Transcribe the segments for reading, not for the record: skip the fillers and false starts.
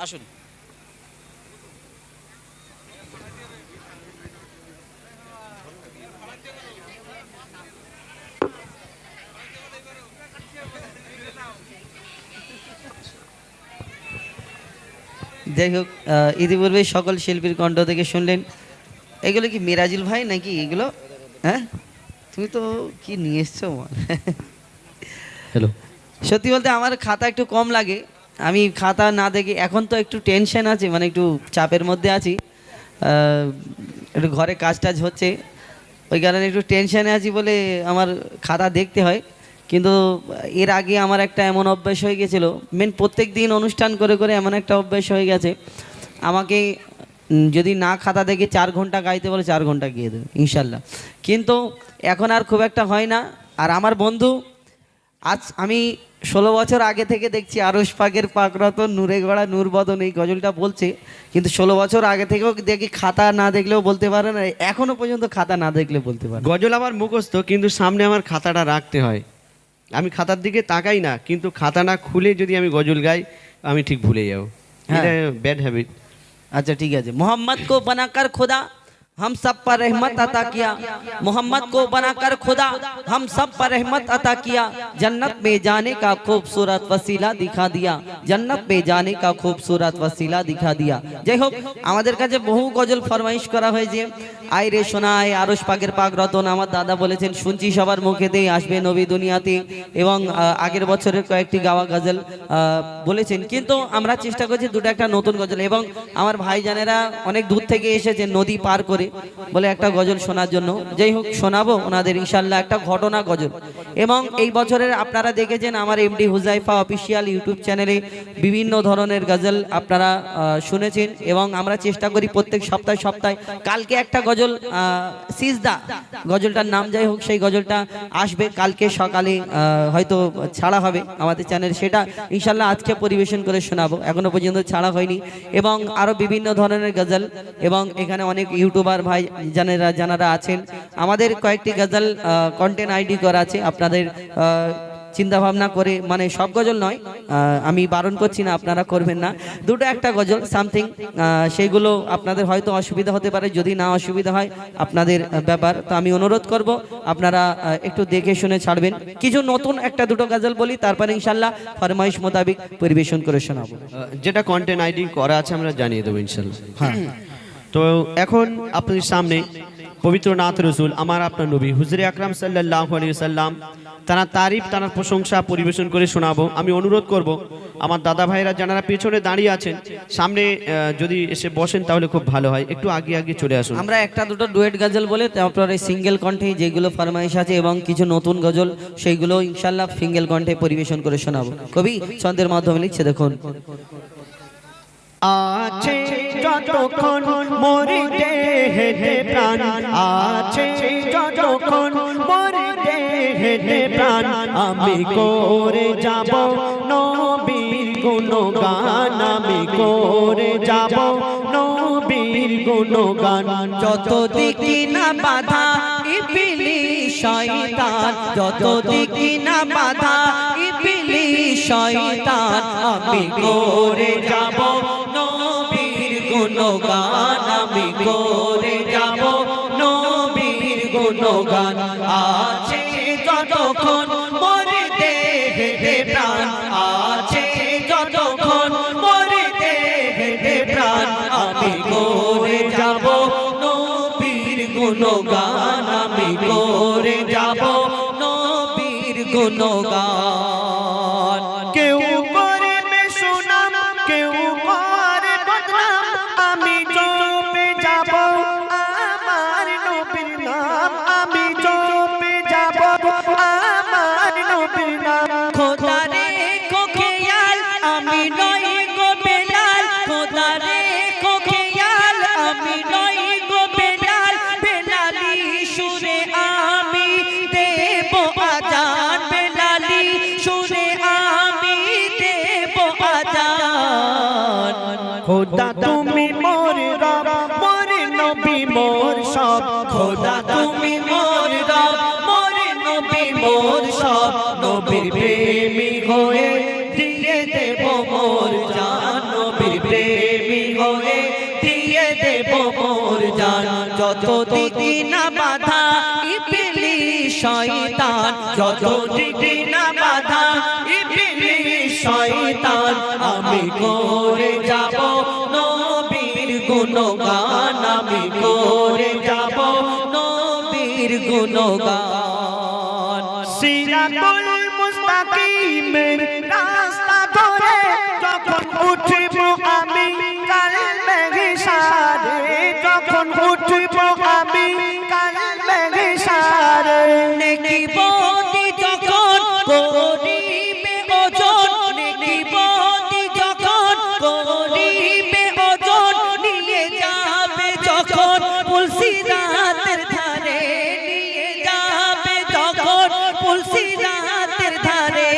আসুন। যাই হোক, ইতিপূর্বে সকল শিল্পীর কণ্ঠ থেকে শুনলেন। এগুলো কি মিরাজুল ভাই নাকি এগুলো? হ্যাঁ, তুমি তো কি নিয়ে এসছো? হ্যালো। সত্যি বলতে আমার খাতা একটু কম লাগে। আমি খাতা না দেখে এখন তো একটু টেনশন আছে, মানে একটু চাপের মধ্যে আছি। একটু ঘরে কাজ টাজ হচ্ছে, ওই কারণে একটু টেনশানে আছি বলে আমার খাতা দেখতে হয়। কিন্তু এর আগে আমার একটা এমন অভ্যাস হয়ে গেছিলো, প্রত্যেক দিন অনুষ্ঠান করে করে এমন একটা অভ্যাস হয়ে গেছে, আমাকে যদি না খাতা দেখে 4 ঘন্টা গাইতে বলে 4 ঘন্টা গিয়ে দেবে ইনশাল্লাহ। কিন্তু এখন আর খুব একটা হয় না। আর আমার বন্ধু, আজ আমি 16 বছর আগে থেকে দেখছি আরশ পাকের পাকরত নূরে গড়া নূর বদন এই গজলটা বলছে, কিন্তু 16 বছর আগে থেকেও দেখি খাতা না দেখলেও বলতে পারে না, এখনো পর্যন্ত খাতা না দেখলে বলতে পারে। গজল আমার মুখস্থ, কিন্তু সামনে আমার খাতাটা রাখতে হয়। আমি খাতার দিকে তাকাই না, কিন্তু খাতা না খুলে যদি আমি গজল গাই আমি ঠিক ভুলে যাবো। হ্যাঁ। এটা ব্যাড হ্যাবিট। अच्छा ठीक है जी। मोहम्मद को बनाकर खुदा हम सब पर रहमत अता किया, मोहम्मद को बनाकर खुदा हम सब पर रहमत अता किया, जन्नत में जाने का खूबसूरत वसीला दिखा दिया, जन्नत में जाने का खूबसूरत वसीला दिखा दिया। যাই হোক, আমাদের কাছে বহু গজল ফরমাইশ করা হয়েছে। আয় রে শোনায় আরশ পাকের পাক রতন, আমার দাদা বলেছেন শুনছি সবার মুখেতেই আসবে নবী দুনিয়াতে, এবং আগের বছরের কয়েকটি গাওয়া গজল বলেছেন, কিন্তু আমরা চেষ্টা করছি দুটো একটা নতুন গজল। এবং আমার ভাইজানেরা অনেক দূর থেকে এসেছে নদী পার করে, বলে একটা গজল শোনার জন্য। যাই হোক, শোনাবো ওনাদের ইনশাল্লাহ একটা ঘটনা গজল। এবং এই বছরের আপনারা দেখেছেন আমার এমডি হুজাইফা অফিসিয়াল ইউটিউব চ্যানেলে বিভিন্ন ধরনের গজল আপনারা শুনেছেন, এবং আমরা চেষ্টা করি প্রত্যেক সপ্তাহে সপ্তাহে। কালকে একটা গজল সিজদা গজলটার নাম, যাই হোক সেই গজলটা আসবে কালকে সকালে, হয়তো ছাড়া হবে আমাদের চ্যানেল, সেটা ইনশাল্লাহ আজকে পরিবেশন করে শোনাবো, এখনো পর্যন্ত ছাড়া হয়নি। এবং আরো বিভিন্ন ধরনের গজল, এবং এখানে অনেক ইউটিউবার ভাই যারা আছেন, আমাদের কয়েকটি গজল কন্টেন্ট আইডি করা আছে। আপনাদের চিন্তা ভাবনা করে, মানে সব গজল নয়, আমি বারণ করছি না, আপনারা করবেন না, দুটো একটা গজল সামথিং, সেগুলো আপনাদের হয়তো অসুবিধা হতে পারে, যদি না অসুবিধা হয় আপনাদের ব্যাপার। তো আমি অনুরোধ করব আপনারা একটু দেখে শুনে ছাড়বেন। কিছু নতুন একটা দুটো গজল বলি, তারপরে ইনশাল্লাহ ফরমাইশ মোতাবিক পরিবেশন করে শোনাবো। যেটা কন্টেন্ট আইডি করা আছে আমরা জানিয়ে দেবো ইনশাল্লাহ। হ্যাঁ, তো এখন আপনাদের সামনে পবিত্র নাত রসুল আমার আপনার নবী হুজুরে আকরাম সাল্লাল্লাহু আলাইহি ওয়াসাল্লাম তার তারিফ, তার প্রশংসা পরিবেশন করে শোনাবো। আমি অনুরোধ করব আমার দাদা ভাইরা যারা পেছনে দাঁড়িয়ে আছেন, সামনে যদি এসে বসেন তাহলে খুব ভালো হয়, একটু আগে আগে চলে আসুন। আমরা একটা দুটো ডুয়েট গজল বলে, তারপরে সিঙ্গেল কণ্ঠে যেগুলো ফরমাইশ আছে, এবং কিছু নতুন গজল সেইগুলো ইনশাল্লাহ সিঙ্গেল কণ্ঠে পরিবেশন করে শোনাবো। কবি ছন্দের মাধ্যমে লিখছে, দেখুন। আছে যতক্ষণ মরি দেহে প্রাণ, আছে যতক্ষণ মরি দেহে প্রাণ, আমি করে যাব নবীর গুণগান, আমি করে যাব নবীর গুণগান। যত দিকে না বাধা ইবলিস শয়তান, যত দিকে না বাধা ইবলিস শয়তান, আমি করে যাব নবীর গুণগান, আমি করে যাব নবীর গুণগান। আছে যতক্ষণ মরে দেহে প্রাণ, আছে যতক্ষণ মরে দেহে প্রাণ, আমি করে যাব নবীর গুণগান, আমি করে যাব নবীর গুণগান। কেউ করবে সুনাম, কেউ করে বদনাম, আমি চোপে যাব আমার নবীর নাম, আমি চোপে যাব আমার নবীর নাম। খোদা রে কো খেয়াল আমি নই গো বেলাল, খোদা রে কো খেয়াল আমি নই গো বেলাল, বেলালি সুরে আমি দেব আজান, বেলালি সুরে আমি দেব আজান। খোদা তুমি মোর রব, মোর নবী মোর সব, খোদা তুমি মোর রব, মোর নবী মোর সব, নবীর প্রেমী হয়ে দিয়ে দেব মোর জান, নবীর যত দিকে না বাধা ইবলিস শয়তান, যত দিকে না বাধা ইবলিস শয়তান, আমি করে যাব নবীর গুণগান, আমি করে যাব নবীর গুণগান। সিরাতুল মুস্তাকিমের রাস্তা ধরে যখন উঠব আমি কালবে হিসারে, যখন উঠব আমি কালবে হিসারে, নেকি বদি যখন করিবে ওজন, নেকি বদি যখন করিবে ওজন, নিয়ে যাবে যখন পুলসিরাতের ধারে, নিয়ে যাবে যখন পুলসিরাতের ধারে।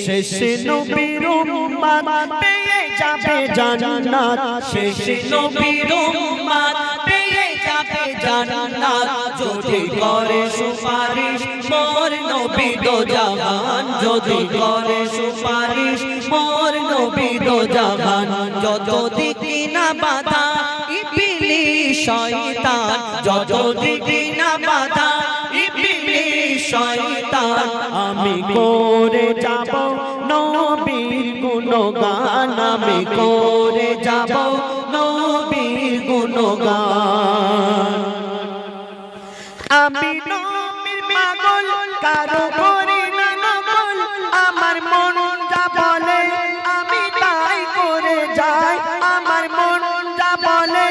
শেষ নবীর উম্মত পেয়ে যাবে জান্নাত, শেষ নবীর উম্মত পেয়ে যাবে জান্নাত, যদি করে সুপারিশ মোর নবী দো জাহান, যদি করে সুপারিশ মোর নবী দো জাহান। যত দিকে না বাধা ইবলিস শয়তান, যত দিকে না বাধা ইবলিস শয়তান, আমি করে যাব নবীর গুণগান, আমি করে যাব নবীর গুণগান। আমি নবীর পাগল, কারো করি না নকল, আমার মন যা বলে আমি তাই করে যাই, আমার মন যা বলে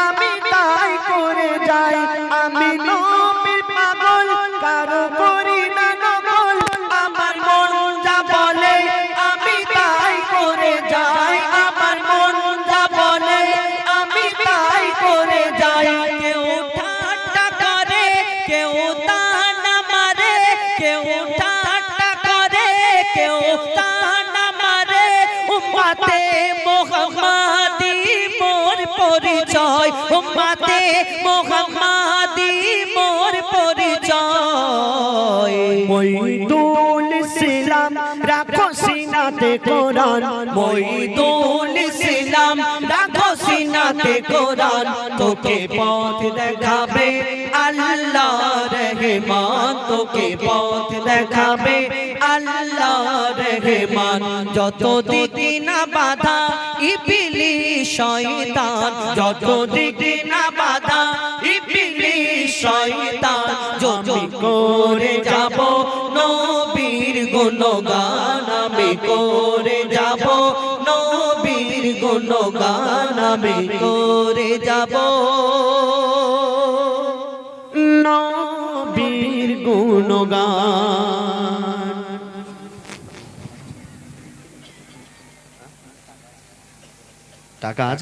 আমি তাই করে যাই। আমি নবীর পাগল, কারো করি না নকল, আমার মন যা বলে আমি তাই করে যাই, আমার মন যা বলে আমি তাই করে যাই। কেউ ঠাট্টা করে, কেউ তানা মারে, কেউ ঠাট্টা করে, কেউ তানা মারে, উম্মতে মুহাম্মাদি মোর পরিচয়, উম্মতে মুহাম্মাদি মোর পরিচয়। মঈদুল ইসলাম রাখো সিনাতে কোরআন, মঈদুল ইসলাম রাখো সিনাতে কোরআন, তোকে পথ দেখাবে আল্লাহ রহমান, তোকে পথ দেখাবে আল্লাহ রহমান। যত দিকে না বাধা ইবলিস শয়তান, যত দিকে না বাধা ইবলিস শয়তান, যদি করে যাব নবীর গুণগান, আমি করে যাব নবীর গুণগান, আমি করে যাব নবীর গুণগান। টাকা আছে?